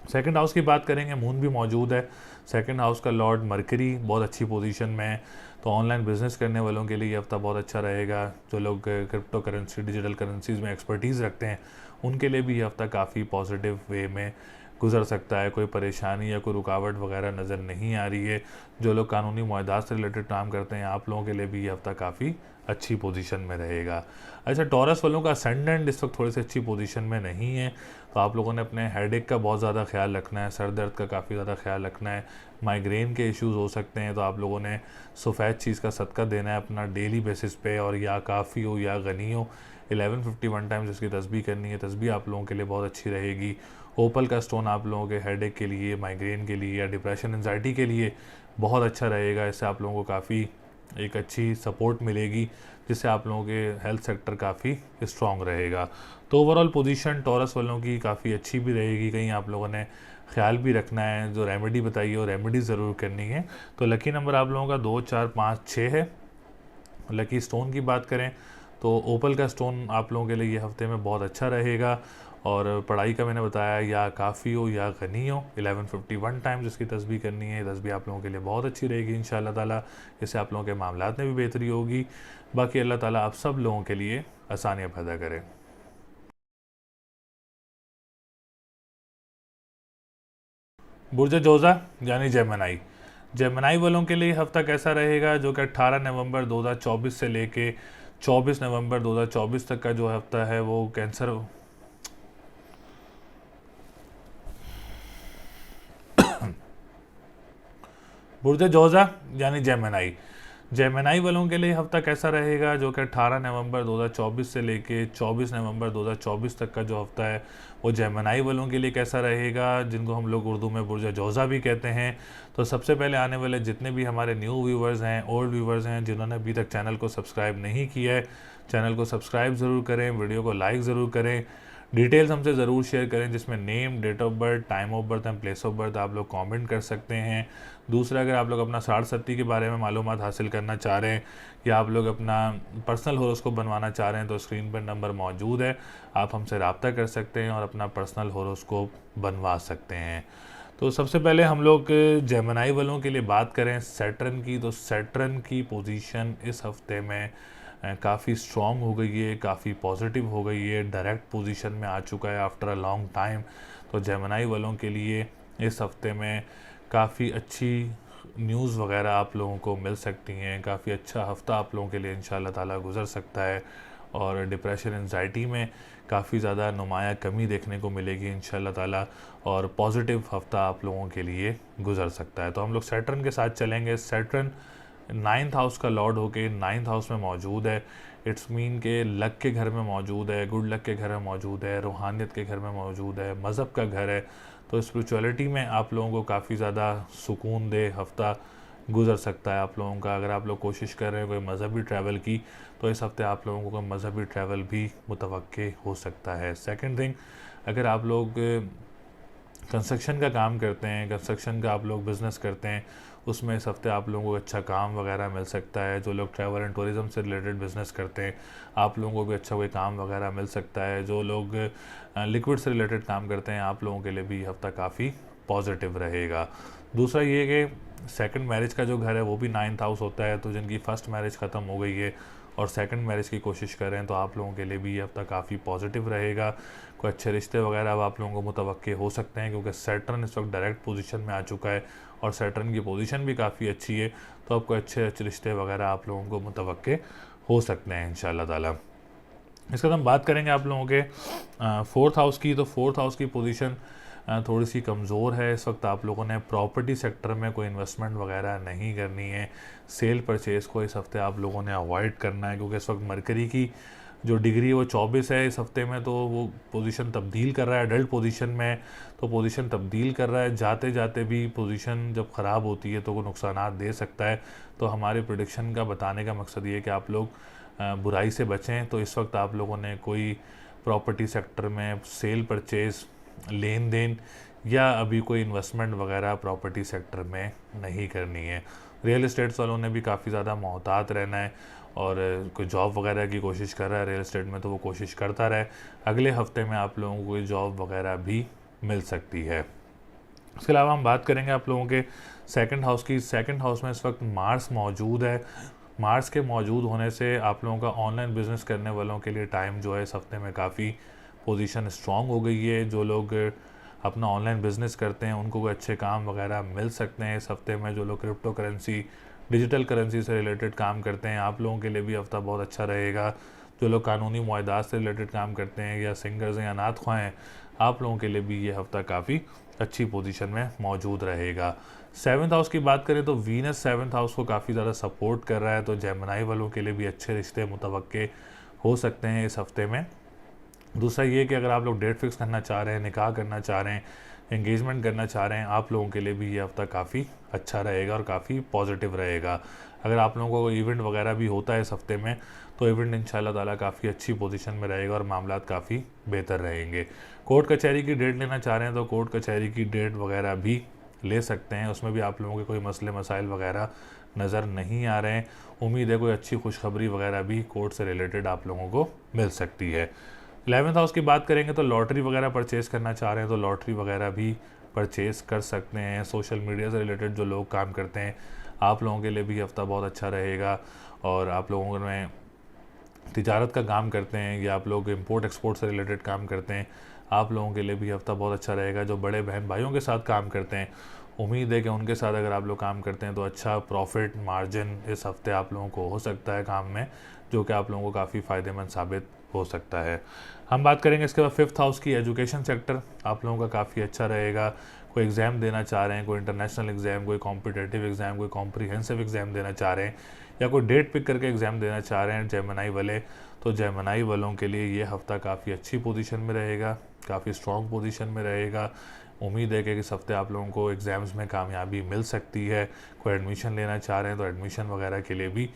सेकंड हाउस की बात करेंगे, मून भी मौजूद है। सेकंड हाउस का लॉर्ड मरकरी बहुत अच्छी पोजीशन में है, तो ऑनलाइन बिजनेस करने वालों के लिए ये हफ्ता बहुत अच्छा रहेगा। जो लोग क्रिप्टो करेंसी, डिजिटल करेंसीज में एक्सपर्टीज़ रखते हैं, उनके लिए भी ये हफ्ता काफ़ी पॉजिटिव वे में गुजर सकता है। कोई परेशानी या कोई रुकावट वगैरह नज़र नहीं आ रही है। जो लोग कानूनी मुआहदात से रिलेटेड काम करते हैं, आप लोगों के लिए भी ये हफ्ता काफ़ी अच्छी पोजीशन में रहेगा। अच्छा, टॉरस वालों का असेंडेंट इस वक्त थोड़ी सी अच्छी पोजीशन में नहीं है, तो आप लोगों ने अपने हेडेक का बहुत ज़्यादा ख्याल रखना है, सर दर्द का काफ़ी ज़्यादा ख्याल रखना है, माइग्रेन के इश्यूज़ हो सकते हैं, तो आप लोगों ने सफ़ेद चीज़ का सदका देना है अपना डेली बेसिस पे, और या काफ़ी हो या गनी हो 1151 टाइम्स इसकी तस्बीह करनी है। तस्बीह आप लोगों के लिए बहुत अच्छी रहेगी। ओपल का स्टोन आप लोगों के हेडेक के लिए, माइग्रेन के लिए या डिप्रेशन एंजाइटी के लिए बहुत अच्छा रहेगा। इससे आप लोगों को काफ़ी एक अच्छी सपोर्ट मिलेगी, जिससे आप लोगों के हेल्थ सेक्टर काफ़ी स्ट्रॉन्ग रहेगा। तो ओवरऑल पोजीशन टॉरस वालों की काफ़ी अच्छी भी रहेगी। कहीं आप लोगों ने ख्याल भी रखना है, जो रेमेडी बताइए वो रेमेडी ज़रूर करनी है। तो लकी नंबर आप लोगों का 2, 4, 5, 6 है। लकी स्टोन की बात करें तो ओपल का स्टोन आप लोगों के लिए ये हफ्ते में बहुत अच्छा रहेगा। और पढ़ाई का मैंने बताया, या काफ़ी हो या गनी हो, 1151 टाइम्स इसकी तस्बीह करनी है। ये तस्बीह आप लोगों के लिए बहुत अच्छी रहेगी इंशाअल्लाह ताला। इससे आप लोगों के मामलात में भी बेहतरी होगी। बाकी अल्लाह ताला आप सब लोगों के लिए आसानियाँ पैदा करें। बुर्ज जोज़ा यानी जेमिनी, जेमिनी वालों के लिए हफ्ता कैसा रहेगा, जो कि 18 नवंबर 2024 से लेके 24 नवंबर 2024 तक का जो हफ्ता है वो कैंसर बुर्ज जोज़ा यानी जेमिनी, जेमिनी वालों के लिए हफ्ता कैसा रहेगा, जो कि 18 नवंबर 2024 से लेके 24 नवंबर 2024 तक का जो हफ्ता है वो जेमिनी वालों के लिए कैसा रहेगा, जिनको हम लोग उर्दू में बुर्ज जोज़ा भी कहते हैं। तो सबसे पहले आने वाले जितने भी हमारे न्यू व्यूवर्स हैं, ओल्ड व्यूवर्स हैं, जिन्होंने अभी तक चैनल को सब्सक्राइब नहीं किया है, चैनल को सब्सक्राइब ज़रूर करें, वीडियो को लाइक ज़रूर करें, डिटेल्स हमसे ज़रूर शेयर करें, जिसमें name, date of birth, time of birth and place of birth आप लोग कमेंट कर सकते हैं। दूसरा, अगर आप लोग अपना 60-70 के बारे में मालूमात हासिल करना चाह रहे हैं, या आप लोग अपना पर्सनल होरोस्कोप बनवाना चाह रहे हैं, तो स्क्रीन पर नंबर मौजूद है, आप हमसे रब्ता कर सकते हैं और अपना पर्सनल होरोस्कोप बनवा सकते हैं। तो सबसे पहले हम लोग जेमिनी वालों के लिए बात करें सैटर्न की, तो सैटर्न की पोजीशन इस हफ्ते में काफ़ी स्ट्रॉन्ग हो गई है, काफ़ी पॉजिटिव हो गई है, डायरेक्ट पोजीशन में आ चुका है आफ्टर अ लॉन्ग टाइम। तो जेमिनी वालों के लिए इस हफ्ते में काफ़ी अच्छी न्यूज़ वगैरह आप लोगों को मिल सकती हैं, काफ़ी अच्छा हफ्ता आप लोगों के लिए इंशाल्लाह ताला गुजर सकता है, और डिप्रेशन एंजाइटी में काफ़ी ज़्यादा नुमाया कमी देखने को मिलेगी इंशाल्लाह ताला, और पॉजिटिव हफ्ता आप लोगों के लिए गुजर सकता है। तो हम लोग सैटर्न के साथ चलेंगे। सैटर्न 9th हाउस का लॉर्ड होके 9th हाउस में मौजूद है। इट्स मीन के लक के घर में मौजूद है, गुड लक के घर में मौजूद है, रूहानियत के घर में मौजूद है, मज़हब का घर है। तो स्पिरिचुअलिटी में आप लोगों को काफ़ी ज़्यादा सुकून दे हफ्ता गुजर सकता है आप लोगों का। अगर आप लोग कोशिश कर रहे हैं कोई मज़हबी ट्रैवल की, तो इस हफ्ते आप लोगों को कोई मज़हबी ट्रैवल भी मुतवक्के हो सकता है। सेकंड थिंग, अगर आप लोग कंस्ट्रक्शन का काम करते हैं, कंस्ट्रक्शन का आप लोग बिज़नेस करते हैं, उसमें इस हफ्ते आप लोगों को अच्छा काम वगैरह मिल सकता है। जो लोग ट्रैवल एंड टूरिज़म से रिलेटेड बिज़नेस करते हैं, आप लोगों को भी अच्छा कोई काम वगैरह मिल सकता है। जो लोग लिक्विड से रिलेटेड काम करते हैं, आप लोगों के लिए भी हफ्ता काफ़ी पॉजिटिव रहेगा। दूसरा ये कि सेकंड मैरिज का जो घर है वो भी 9th हाउस होता है। तो जिनकी फ़र्स्ट मैरिज ख़त्म हो गई है और सेकंड मैरिज की कोशिश कर रहे हैं, तो आप लोगों के लिए भी ये हफ्ता काफ़ी पॉजिटिव रहेगा। कोई अच्छे रिश्ते वगैरह अब आप लोगों को मुतवक्के हो सकते हैं, क्योंकि सैटर्न इस वक्त डायरेक्ट पोजीशन में आ चुका है और सैटर्न की पोजीशन भी काफ़ी अच्छी है। तो आपको अच्छे अच्छे रिश्ते वगैरह आप लोगों को मुतवक्के हो सकते हैं इंशाल्लाह ताला। इसके बाद हम बात करेंगे आप लोगों के 4th हाउस की। तो 4th हाउस की पोजीशन थोड़ी सी कमज़ोर है इस वक्त। आप लोगों ने प्रॉपर्टी सेक्टर में कोई इन्वेस्टमेंट वगैरह नहीं करनी है। सेल परचेज़ को इस हफ्ते आप लोगों ने अवॉइड करना है, क्योंकि इस वक्त मरकरी की जो डिग्री है वो 24 है इस हफ्ते में। तो वो पोजीशन तब्दील कर रहा है, अडल्ट पोजीशन में, तो पोजीशन तब्दील कर रहा है। जाते जाते भी पोजीशन जब ख़राब होती है तो वो नुकसानात दे सकता है। तो हमारे प्रेडिक्शन का बताने का मकसद ये है कि आप लोग बुराई से बचें। तो इस वक्त आप लोगों ने कोई प्रॉपर्टी सेक्टर में सेल परचेज़, लेन देन या अभी कोई इन्वेस्टमेंट वगैरह प्रॉपर्टी सेक्टर में नहीं करनी है। रियल इस्टेट्स वालों ने भी काफ़ी ज़्यादा मोहतात रहना है, और कोई जॉब वगैरह की कोशिश कर रहा है रियल इस्टेट में, तो वो कोशिश करता रहे। अगले हफ्ते में आप लोगों को कोई जॉब वगैरह भी मिल सकती है। इसके अलावा हम बात करेंगे आप लोगों के सेकंड हाउस की। सेकंड हाउस में इस वक्त मार्स मौजूद है। मार्स के मौजूद होने से आप लोगों का ऑनलाइन बिज़नेस करने वालों के लिए टाइम जो है इस हफ्ते में काफ़ी पोजीशन स्ट्रॉन्ग हो गई है। जो लोग अपना ऑनलाइन बिज़नेस करते हैं उनको कोई अच्छे काम वगैरह मिल सकते हैं इस हफ्ते में। जो लोग क्रिप्टो करेंसी, डिजिटल करेंसी से रिलेटेड काम करते हैं, आप लोगों के लिए भी हफ्ता बहुत अच्छा रहेगा। जो लोग कानूनी मुआहदात से रिलेटेड काम करते हैं, या सिंगर्स हैं या नात ख्वाह हैं, आप लोगों के लिए भी ये हफ्ता काफ़ी अच्छी पोजीशन में मौजूद रहेगा। 7th हाउस की बात करें तो वीनस 7th हाउस को काफ़ी ज़्यादा सपोर्ट कर रहा है। तो जेमिनी वालों के लिए भी अच्छे रिश्ते मुतवक्के हो सकते हैं इस हफ्ते में। दूसरा ये कि अगर आप लोग डेट फिक्स करना चाह रहे हैं, निकाह करना चाह रहे हैं, एंगेजमेंट करना चाह रहे हैं, आप लोगों के लिए भी ये हफ्ता काफ़ी अच्छा रहेगा और काफ़ी पॉजिटिव रहेगा। अगर आप लोगों को इवेंट वगैरह भी होता है इस हफ्ते में, तो इवेंट इंशाल्लाह ताला काफ़ी अच्छी पोजीशन में रहेगा और मामलात काफ़ी बेहतर रहेंगे। कोर्ट कचहरी की डेट लेना चाह रहे हैं, तो कोर्ट कचहरी की डेट वगैरह भी ले सकते हैं। उसमें भी आप लोगों के कोई मसले मसाइल वगैरह नज़र नहीं आ रहे हैं। उम्मीद है कोई अच्छी खुशखबरी वगैरह भी कोर्ट से रिलेटेड आप लोगों को मिल सकती है। 11th हाउस की बात करेंगे तो लॉटरी वगैरह परचेज़ करना चाह रहे हैं तो लॉटरी वगैरह भी परचेज़ कर सकते हैं। सोशल मीडिया से रिलेटेड जो लोग काम करते हैं, आप लोगों के लिए भी हफ़्ता बहुत अच्छा रहेगा। और आप लोगों में तिजारत का काम करते हैं या आप लोग इंपोर्ट एक्सपोर्ट से रिलेटेड काम करते हैं, आप लोगों के लिए भी हफ़्ता बहुत अच्छा रहेगा। जो बड़े बहन भाइयों के साथ काम करते हैं, उम्मीद है कि उनके साथ अगर आप लोग काम करते हैं तो अच्छा प्रॉफिट मार्जिन इस हफ़्ते आप लोगों को हो सकता है काम में, जो कि आप लोगों को काफ़ी फ़ायदेमंद साबित हो सकता है। हम बात करेंगे इसके बाद 5th हाउस की। एजुकेशन सेक्टर आप लोगों का काफ़ी अच्छा रहेगा। कोई एग्ज़ाम देना चाह रहे हैं, कोई इंटरनेशनल एग्ज़ाम, कोई कॉम्पिटिटिव एग्ज़ाम, कोई कॉम्प्रिहेंसिव एग्ज़ाम देना चाह रहे हैं या कोई डेट पिक करके एग्ज़ाम देना चाह रहे हैं जेमिनी वाले, तो जेमिनी वालों के लिए ये हफ़्ता काफ़ी अच्छी पोजीशन में रहेगा, काफ़ी स्ट्रॉन्ग पोजीशन में रहेगा। उम्मीद है कि इस हफ़्ते आप लोगों को एग्ज़ाम्स में कामयाबी मिल सकती है। कोई एडमिशन लेना चाह रहे हैं तो एडमिशन वगैरह के लिए भी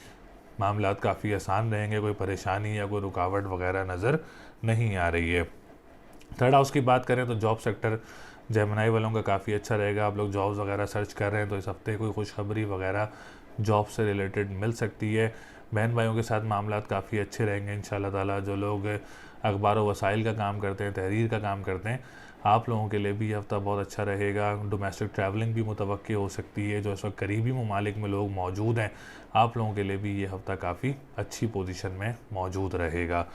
मामलात काफ़ी आसान रहेंगे, कोई परेशानी या कोई रुकावट वगैरह नज़र नहीं आ रही है। 3rd हाउस की बात करें तो जॉब सेक्टर जेमिनी वालों का काफ़ी अच्छा रहेगा। आप लोग जॉब्स वगैरह सर्च कर रहे हैं तो इस हफ्ते कोई खुशखबरी वगैरह जॉब से रिलेटेड मिल सकती है। बहन भाइयों के साथ मामलात काफ़ी अच्छे रहेंगे इंशाल्लाह ताला। जो लोग अखबार व वसाइल का काम करते हैं, तहरीर का काम करते हैं, आप लोगों के लिए भी हफ़्ता बहुत अच्छा रहेगा। डोमेस्टिक ट्रैवलिंग भी मुतवक्की हो सकती है। जो इस वक्त करीबी ममालिक में लोग मौजूद हैं, आप लोगों के लिए भी ये हफ़्ता काफ़ी अच्छी पोजीशन में मौजूद रहेगा।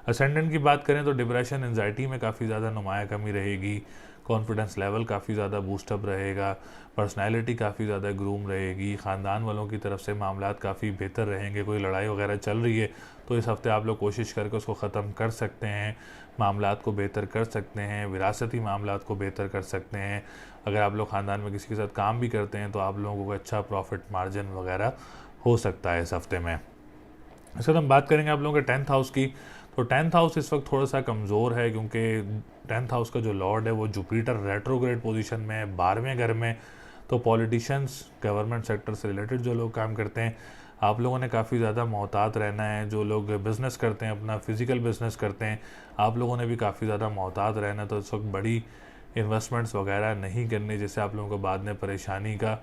असेंडेंट की बात करें तो डिप्रेशन एंजाइटी में काफ़ी ज़्यादा नुमाया कमी रहेगी। कॉन्फिडेंस लेवल काफ़ी ज़्यादा बूस्टअप रहेगा। पर्सनैलिटी काफ़ी ज़्यादा ग्रूम रहेगी। ख़ानदान वालों की तरफ से मामलात काफ़ी बेहतर रहेंगे। कोई लड़ाई वगैरह चल रही है तो इस हफ़्ते आप लोग कोशिश करके उसको ख़त्म कर सकते हैं, मामलात को बेहतर कर सकते हैं, विरासती मामलात को बेहतर कर सकते हैं। अगर आप लोग ख़ानदान में किसी के साथ काम भी करते हैं तो आप लोगों को अच्छा प्रॉफिट मार्जिन वगैरह हो सकता है इस हफ़्ते में। इसके बाद हम बात करेंगे आप लोगों के 10th हाउस की। तो 10th हाउस इस वक्त थोड़ा सा कमज़ोर है क्योंकि 10th हाउस का जो लॉर्ड है वो जुपिटर रेट्रोग्रेड पोजीशन में है 12वें घर में। तो पॉलिटिशियंस, गवर्नमेंट सेक्टर से रिलेटेड जो लोग काम करते हैं, आप लोगों ने काफ़ी ज़्यादा मोहतात रहना है। जो लोग बिज़नेस करते हैं, अपना फिज़िकल बिज़नेस करते हैं, आप लोगों ने भी काफ़ी ज़्यादा मोहतात रहना है। तो इस वक्त बड़ी इन्वेस्टमेंट्स वगैरह नहीं करनी जिससे आप लोगों को बाद में परेशानी का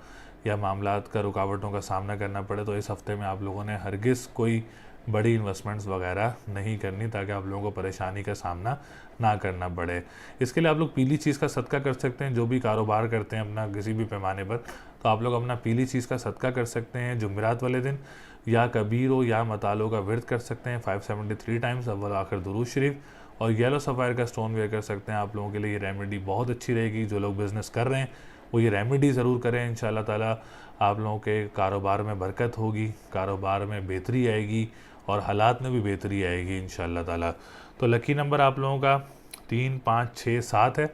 या मामलात का, रुकावटों का सामना करना पड़े। तो इस हफ़्ते में आप लोगों ने हरगिज़ कोई बड़ी इन्वेस्टमेंट्स वगैरह नहीं करनी ताकि आप लोगों को परेशानी का सामना ना करना पड़े। इसके लिए आप लोग पीली चीज़ का सदका कर सकते हैं। जो भी कारोबार करते हैं अपना किसी भी पैमाने पर, तो आप लोग अपना पीली चीज़ का सदका कर सकते हैं जुमेरात वाले दिन, या कबीरों या मतालों का विर्द कर सकते हैं 573 टाइम्स अव्वल आखिर दुरूद शरीफ, और येलो सफ़ायर का स्टोन वेयर कर सकते हैं। आप लोगों के लिए ये रेमेडी बहुत अच्छी रहेगी। जो लोग बिज़नेस कर रहे हैं वो ये रेमेडी ज़रूर करें। इंशाल्लाह ताला आप लोगों के कारोबार में बरकत होगी, कारोबार में बेहतरी आएगी और हालात में भी बेहतरी आएगी इंशाल्लाह ताला। तो लकी नंबर आप लोगों का 3, 5, 6, 7 है।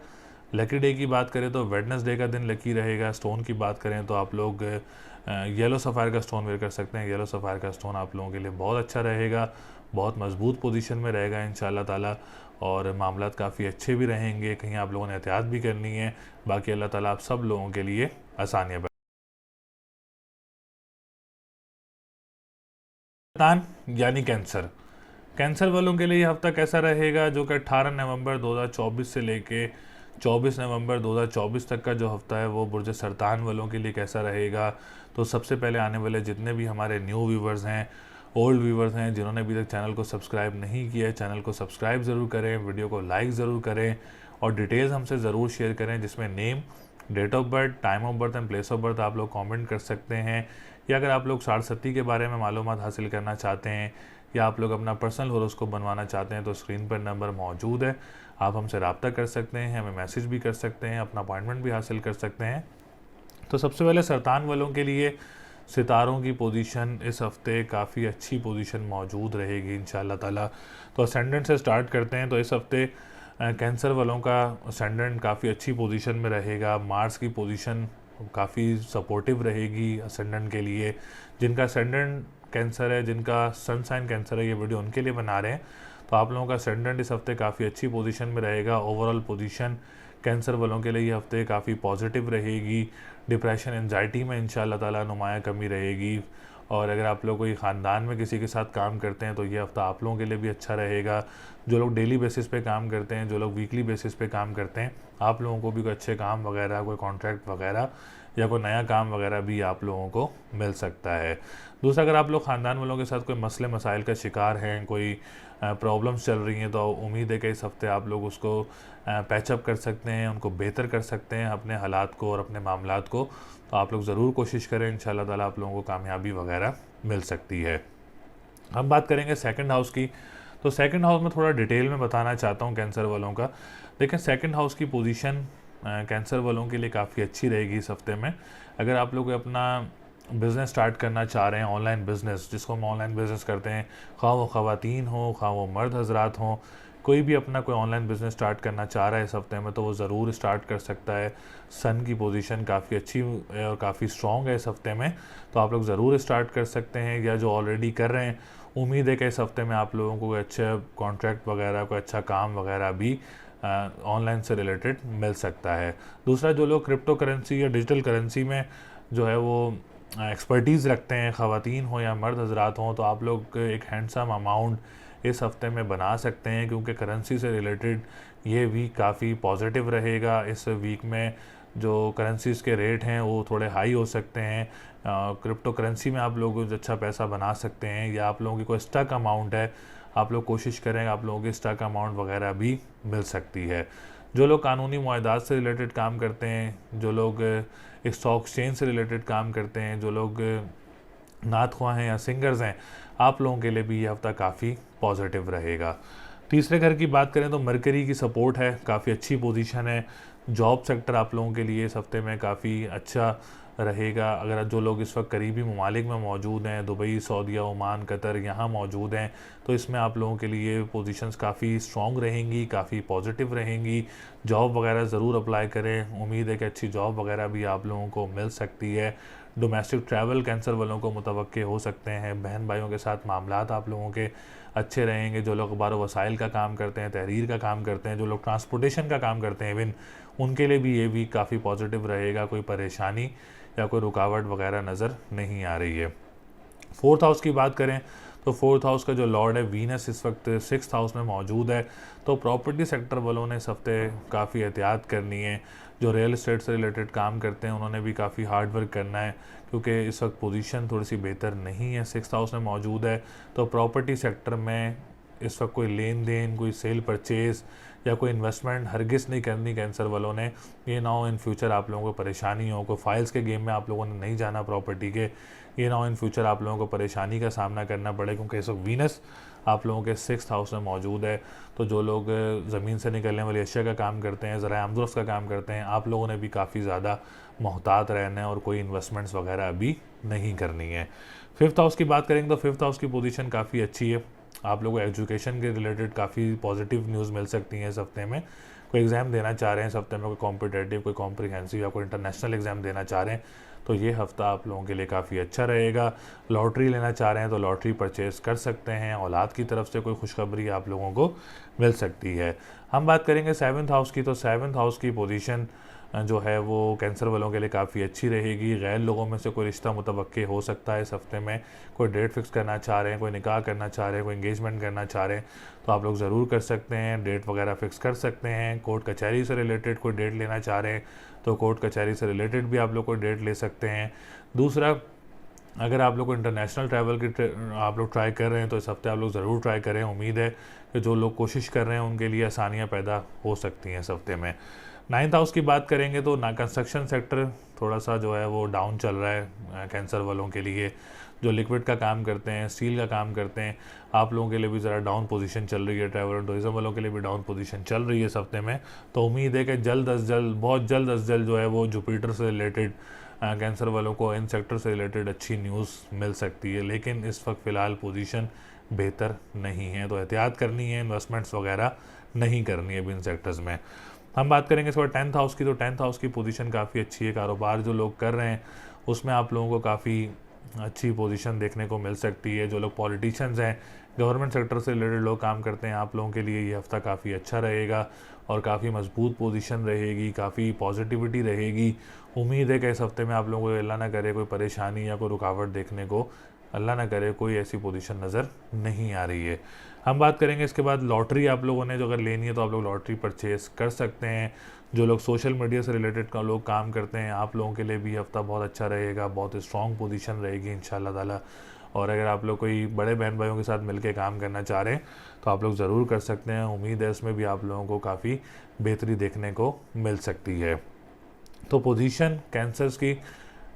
लकी डे की बात करें तो वेडनेसडे का दिन लकी रहेगा। स्टोन की बात करें तो आप लोग येलो सफ़ायर का स्टोन वेयर कर सकते हैं। येलो सफ़ायर का स्टोन आप लोगों के लिए बहुत अच्छा रहेगा, बहुत मजबूत पोजीशन में रहेगा इंशाल्लाह ताला, और मामलात काफ़ी अच्छे भी रहेंगे। कहीं आप लोगों ने एहतियात भी करनी है। बाकी अल्लाह ताला आप सब लोगों के लिए आसानियाँ यानी कैंसर। कैंसर वालों के लिए ये हफ्ता कैसा रहेगा, जो कि 18 नवंबर 2024 से लेके 24 नवंबर 2024 तक का जो हफ्ता है वो बुर्ज सरतान वालों के लिए कैसा रहेगा। तो सबसे पहले आने वाले जितने भी हमारे न्यू व्यूवर्स हैं, ओल्ड व्यूवर्स हैं, जिन्होंने अभी तक चैनल को सब्सक्राइब नहीं किया है, चैनल को सब्सक्राइब ज़रूर करें, वीडियो को लाइक ज़रूर करें और डिटेल्स हमसे ज़रूर शेयर करें, जिसमें name, date of birth, time of birth and place of birth आप लोग कमेंट कर सकते हैं। या अगर आप लोग 60 के बारे में मालूमात हासिल करना चाहते हैं या आप लोग अपना पर्सनल होरोस्कोप बनवाना चाहते हैं तो स्क्रीन पर नंबर मौजूद है, आप हमसे रब्ता कर सकते हैं, हमें मैसेज भी कर सकते हैं, अपना अपॉइंटमेंट भी हासिल कर सकते हैं। तो सबसे पहले सरतान वालों के लिए सितारों की पोजीशन इस हफ्ते काफ़ी अच्छी पोजीशन मौजूद रहेगी इंशाल्लाह ताला। तो असेंडेंट से स्टार्ट करते हैं। तो इस हफ्ते कैंसर वालों का असेंडेंट काफ़ी अच्छी पोजीशन में रहेगा। मार्स की पोजीशन काफ़ी सपोर्टिव रहेगी असेंडेंट के लिए। जिनका असेंडेंट कैंसर है, जिनका सन साइन कैंसर है, ये वीडियो उनके लिए बना रहे हैं। तो आप लोगों का असेंडेंट इस हफ्ते काफ़ी अच्छी पोजीशन में रहेगा। ओवरऑल पोजीशन कैंसर वालों के लिए ये हफ्ते काफ़ी पॉजिटिव रहेगी। डिप्रेशन, एंजाइटी में इंशाल्लाह ताला नुमाया कमी रहेगी। और अगर आप लोग कोई ख़ानदान में किसी के साथ काम करते हैं तो ये हफ्ता आप लोगों के लिए भी अच्छा रहेगा। जो लोग डेली बेसिस पे काम करते हैं, जो लोग वीकली बेसिस पे काम करते हैं, आप लोगों को भी कोई अच्छे काम वगैरह, कोई कॉन्ट्रैक्ट वगैरह या कोई नया काम वगैरह भी आप लोगों को मिल सकता है। दूसरा, अगर आप लोग ख़ानदान वालों के साथ कोई मसले मसाइल का शिकार हैं, कोई प्रॉब्लम्स चल रही हैं, तो उम्मीद है कि इस हफ्ते आप लोग उसको पैचअप कर सकते हैं, उनको बेहतर कर सकते हैं अपने हालात को और अपने मामलात को। तो आप लोग ज़रूर कोशिश करें, इंशाल्लाह ताला आप लोगों को कामयाबी वगैरह मिल सकती है। हम बात करेंगे सेकंड हाउस की। तो सेकंड हाउस में थोड़ा डिटेल में बताना चाहता हूँ कैंसर वालों का। देखें, सेकंड हाउस की पोजीशन कैंसर वालों के लिए काफ़ी अच्छी रहेगी इस हफ्ते में। अगर आप लोग अपना बिज़नेस स्टार्ट करना चाह रहे हैं, ऑनलाइन बिज़नेस, जिसको हम ऑनलाइन बिज़नेस कहते हैं, खा वो ख़वातीन हो, खा वो मर्द हजरात हों, कोई भी अपना कोई ऑनलाइन बिज़नेस स्टार्ट करना चाह रहा है इस हफ्ते में, तो वो ज़रूर स्टार्ट कर सकता है। सन की पोजीशन काफ़ी अच्छी और काफ़ी स्ट्रॉन्ग है इस हफ्ते में, तो आप लोग ज़रूर स्टार्ट कर सकते हैं। या जो ऑलरेडी कर रहे हैं, उम्मीद है कि इस हफ्ते में आप लोगों को कोई अच्छा कॉन्ट्रैक्ट वगैरह, कोई अच्छा काम वगैरह भी ऑनलाइन से रिलेटेड मिल सकता है। दूसरा, जो लोग क्रिप्टो करेंसी या डिजिटल करेंसी में जो है वो एक्सपर्टीज़ रखते हैं, ख़वातीन हो या मर्द हजरात हों, तो आप लोग एक हैंडसम अमाउंट इस हफ्ते में बना सकते हैं, क्योंकि करेंसी से रिलेटेड ये वीक काफ़ी पॉजिटिव रहेगा। इस वीक में जो करेंसीज़ के रेट हैं वो थोड़े हाई हो सकते हैं। क्रिप्टो करेंसी में आप लोग अच्छा पैसा बना सकते हैं, या आप लोगों की कोई स्टक अमाउंट है, आप लोग कोशिश करें आप लोगों की स्टक अमाउंट वगैरह भी मिल सकती है। जो लोग कानूनी मुआहदात से रिलेटेड काम करते हैं, जो लोग स्टॉक एक्सचेंज से रिलेटेड काम करते हैं, जो लोग नात ख्वाह हैं या सिंगर्स हैं, आप लोगों के लिए भी ये हफ्ता काफ़ी पॉजिटिव रहेगा। तीसरे घर की बात करें तो मरकरी की सपोर्ट है, काफ़ी अच्छी पोजीशन है। जॉब सेक्टर आप लोगों के लिए इस हफ्ते में काफ़ी अच्छा रहेगा। अगर जो लोग इस वक्त करीबी ममालिक में मौजूद हैं, दुबई, सऊदीया, ओमान, कतर, यहाँ मौजूद हैं, तो इसमें आप लोगों के लिए पोजीशंस काफ़ी स्ट्रॉन्ग रहेंगी, काफ़ी पॉजिटिव रहेंगी। जॉब वगैरह ज़रूर अप्लाई करें, उम्मीद है कि अच्छी जॉब वगैरह भी आप लोगों को मिल सकती है। डोमेस्टिक ट्रैवल कैंसर वालों को मुतवक्के हो सकते हैं। बहन भाइयों के साथ मामलात आप लोगों के अच्छे रहेंगे। जो लोग अखबार वसाइल का काम करते हैं, तहरीर का काम करते हैं, जो लोग ट्रांसपोर्टेशन का काम करते हैं इवन, उनके लिए भी ये वीक काफ़ी पॉजिटिव रहेगा। कोई परेशानी या कोई रुकावट वगैरह नज़र नहीं आ रही है। फोर्थ हाउस की बात करें तो फोर्थ हाउस का जो लॉर्ड है वीनस इस वक्त सिक्स्थ हाउस में मौजूद है। तो प्रॉपर्टी सेक्टर वालों ने इस हफ्ते काफ़ी एहतियात करनी है। जो रियल इस्टेट से रिलेटेड काम करते हैं उन्होंने भी काफ़ी हार्ड वर्क करना है, क्योंकि इस वक्त पोजीशन थोड़ी सी बेहतर नहीं है। सिक्स्थ हाउस में मौजूद है, तो प्रॉपर्टी सेक्टर में इस वक्त कोई लेन देन, कोई सेल परचेज़ या कोई इन्वेस्टमेंट हरगिज़ नहीं करनी कैंसर वालों ने। ये ना हो इन फ्यूचर आप लोगों को परेशानी हो, कोई फाइल्स के गेम में आप लोगों ने नहीं जाना प्रॉपर्टी के। ये ना हो इन फ्यूचर आप लोगों को परेशानी का सामना करना पड़े, क्योंकि इस वक्त वीनस आप लोगों के सिक्स्थ हाउस में मौजूद है। तो जो लोग ज़मीन से निकलने वाली अशिया का काम करते हैं, ज़राए आमदोरफ़्त का काम करते हैं, आप लोगों ने भी काफ़ी ज़्यादा मोहतात रहना है और कोई इन्वेस्टमेंट्स वगैरह अभी नहीं करनी है। फिफ्थ हाउस की बात करेंगे तो फिफ्थ हाउस की पोजीशन काफ़ी अच्छी है। आप लोगों को एजुकेशन के रिलेटेड काफ़ी पॉजिटिव न्यूज़ मिल सकती हैं इस हफ्ते में। कोई एग्ज़ाम देना चाह रहे हैं इस हफ्ते में, कोई कॉम्पिटेटिव, कोई कॉम्प्रिहेंसिव या कोई इंटरनेशनल एग्ज़ाम देना चाह रहे हैं, तो ये हफ़्ता आप लोगों के लिए काफ़ी अच्छा रहेगा। लॉटरी लेना चाह रहे हैं तो लॉटरी परचेज़ कर सकते हैं। औलाद की तरफ से कोई खुशखबरी आप लोगों को मिल सकती है। हम बात करेंगे सेवन्थ हाउस की, तो सेवन्थ हाउस की पोजीशन जो है वो कैंसर वालों के लिए काफ़ी अच्छी रहेगी। गैर लोगों में से कोई रिश्ता मुतवक्के हो सकता है इस हफ्ते में। कोई डेट फिक्स करना चाह रहे हैं, कोई निकाह करना चाह रहे हैं, कोई इंगेजमेंट करना चाह रहे हैं, तो आप लोग ज़रूर कर सकते हैं। डेट वगैरह फ़िक्स कर सकते हैं। कोर्ट कचहरी से रिलेटेड कोई डेट लेना चाह रहे हैं तो कोर्ट कचहरी से रिलेटेड भी आप लोग कोई डेट ले सकते हैं। दूसरा, अगर आप लोग को इंटरनेशनल ट्रैवल की आप लोग ट्राई कर रहे हैं तो इस हफ्ते आप लोग ज़रूर ट्राई करें। उम्मीद है कि जो लोग कोशिश कर रहे हैं उनके लिए आसानियाँ पैदा हो सकती हैं इस हफ्ते में। नाइन्थ हाउस की बात करेंगे तो ना कंस्ट्रक्शन सेक्टर थोड़ा सा जो है वो डाउन चल रहा है कैंसर वालों के लिए। जो लिक्विड का काम करते हैं, स्टील का काम करते हैं, आप लोगों के लिए भी ज़रा डाउन पोजीशन चल रही है। ट्रैवल एंड टूरिज्म वालों के लिए भी डाउन पोजीशन चल रही है इस हफ्ते में। तो उम्मीद है कि जल्द अज जल्द, बहुत जल्द अज जल्द जो है वो जुपिटर से रिलेटेड कैंसर वालों को इन सेक्टर से रिलेटेड अच्छी न्यूज़ मिल सकती है। लेकिन इस वक्त फ़िलहाल पोजीशन बेहतर नहीं है, तो एहतियात करनी है, इन्वेस्टमेंट्स वगैरह नहीं करनी है इन सेक्टर्स में। हम बात करेंगे इस बार टेंथ हाउस की, तो टेंथ हाउस की पोजीशन काफ़ी अच्छी है। कारोबार जो लोग कर रहे हैं उसमें आप लोगों को काफ़ी अच्छी पोजीशन देखने को मिल सकती है। जो लोग पॉलिटिशियंस हैं, गवर्नमेंट सेक्टर से रिलेटेड लोग काम करते हैं, आप लोगों के लिए ये हफ्ता काफ़ी अच्छा रहेगा और काफ़ी मजबूत पोजीशन रहेगी, काफ़ी पॉजिटिविटी रहेगी। उम्मीद है कि इस हफ्ते में आप लोगों को अल्लाह ना करे कोई परेशानी या कोई रुकावट देखने को, अल्लाह ना करे कोई ऐसी पोजीशन नज़र नहीं आ रही है। हम बात करेंगे इसके बाद लॉटरी आप लोगों ने जो अगर लेनी है तो आप लोग लॉटरी परचेज़ कर सकते हैं। जो लोग सोशल मीडिया से रिलेटेड का लोग काम करते हैं, आप लोगों के लिए भी हफ्ता बहुत अच्छा रहेगा, बहुत स्ट्रॉन्ग पोजीशन रहेगी इंशाल्लाह ताला। और अगर आप लोग कोई बड़े बहन भाइयों के साथ मिलकर काम करना चाह रहे हैं तो आप लोग ज़रूर कर सकते हैं। उम्मीद है इसमें भी आप लोगों को काफ़ी बेहतरी देखने को मिल सकती है। तो पोजीशन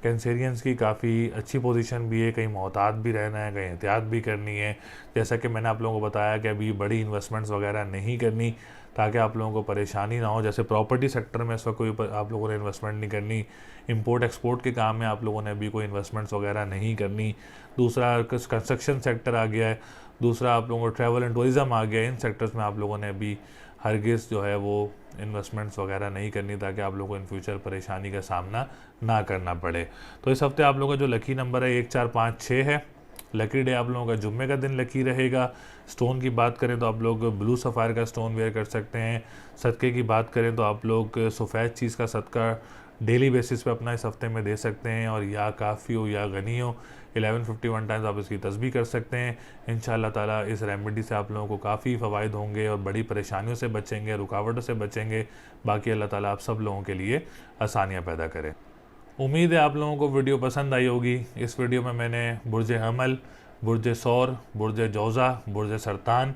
कैंसेरियंस की काफ़ी अच्छी पोजीशन भी है, कहीं मोहतात भी रहना है, कहीं एहतियात भी करनी है। जैसा कि मैंने आप लोगों को बताया कि अभी बड़ी इन्वेस्टमेंट्स वगैरह नहीं करनी ताकि आप लोगों को परेशानी ना हो। जैसे प्रॉपर्टी सेक्टर में इस वक्त कोई आप लोगों ने इन्वेस्टमेंट नहीं करनी, इंपोर्ट एक्सपोर्ट के काम में आप लोगों ने अभी कोई इन्वेस्टमेंट्स वगैरह नहीं करनी। दूसरा कंस्ट्रक्शन सेक्टर आ गया है, दूसरा आप लोगों को ट्रैवल एंड टूरिज़म आ गया है। इन सेक्टर्स में आप लोगों ने अभी हरगिज़ जो है वो इन्वेस्टमेंट्स वगैरह नहीं करनी ताकि आप लोगों को इन फ्यूचर परेशानी का सामना ना करना पड़े। तो इस हफ्ते आप लोगों का जो लकी नंबर है 1 4 5 6 है। लकी डे आप लोगों का जुम्मे का दिन लकी रहेगा। स्टोन की बात करें तो आप लोग ब्लू सफ़ायर का स्टोन वेयर कर सकते हैं। सदक़े की बात करें तो आप लोग सफ़ेद चीज़ का सदका डेली बेसिस पे अपना इस हफ्ते में दे सकते हैं। और या काफ़ी हो या गनी हो 1151 टाइम्स आप इसकी तस्बीह कर सकते हैं। इंशाअल्लाह ताला इस रेमेडी से आप लोगों को काफ़ी फ़वाइद होंगे और बड़ी परेशानियों से बचेंगे, रुकावटों से बचेंगे। बाकी अल्लाह ताला आप सब लोगों के लिए आसानियाँ पैदा करें। उम्मीद है आप लोगों को वीडियो पसंद आई होगी। इस वीडियो में मैंने बुर्ज हमल, बुर्ज सौर, बुर्ज जौज़ा, बुर्ज सरतान,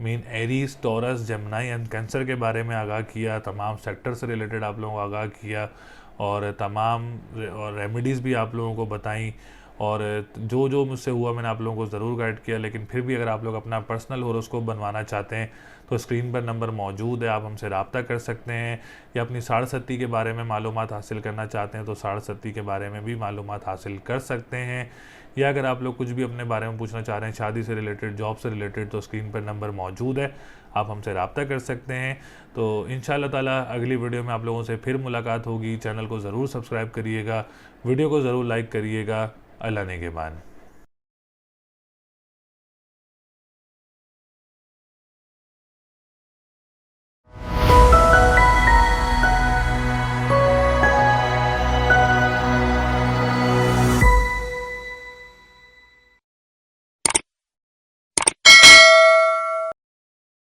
मीन Aries, Taurus, Gemini and Cancer के बारे में आगाह किया। तमाम सेक्टर से रिलेटेड आप लोगों को आगाह किया और तमाम रेमेडीज़ भी आप लोगों को बताई। और जो जो मुझसे हुआ मैंने आप लोगों को ज़रूर गाइड किया। लेकिन फिर भी अगर आप लोग अपना पर्सनल हॉरोस्कोप बनवाना चाहते हैं तो स्क्रीन पर नंबर मौजूद है, आप हमसे रब्ता कर सकते हैं। या अपनी साढ़े सत्ती के बारे में मालूमात हासिल करना चाहते हैं तो साढ़े सत्ती के बारे में भी मालूमात हासिल कर सकते हैं। या अगर आप लोग कुछ भी अपने बारे में पूछना चाह रहे हैं, शादी से रिलेटेड, जॉब से रिलेटेड, तो स्क्रीन पर नंबर मौजूद है, आप हमसे रब्ता कर सकते हैं। तो इंशाअल्लाह ताला अगली वीडियो में आप लोगों से फिर मुलाकात होगी। चैनल को ज़रूर सब्सक्राइब करिएगा, वीडियो को ज़रूर लाइक करिएगा। अल्लाह नेगेबान।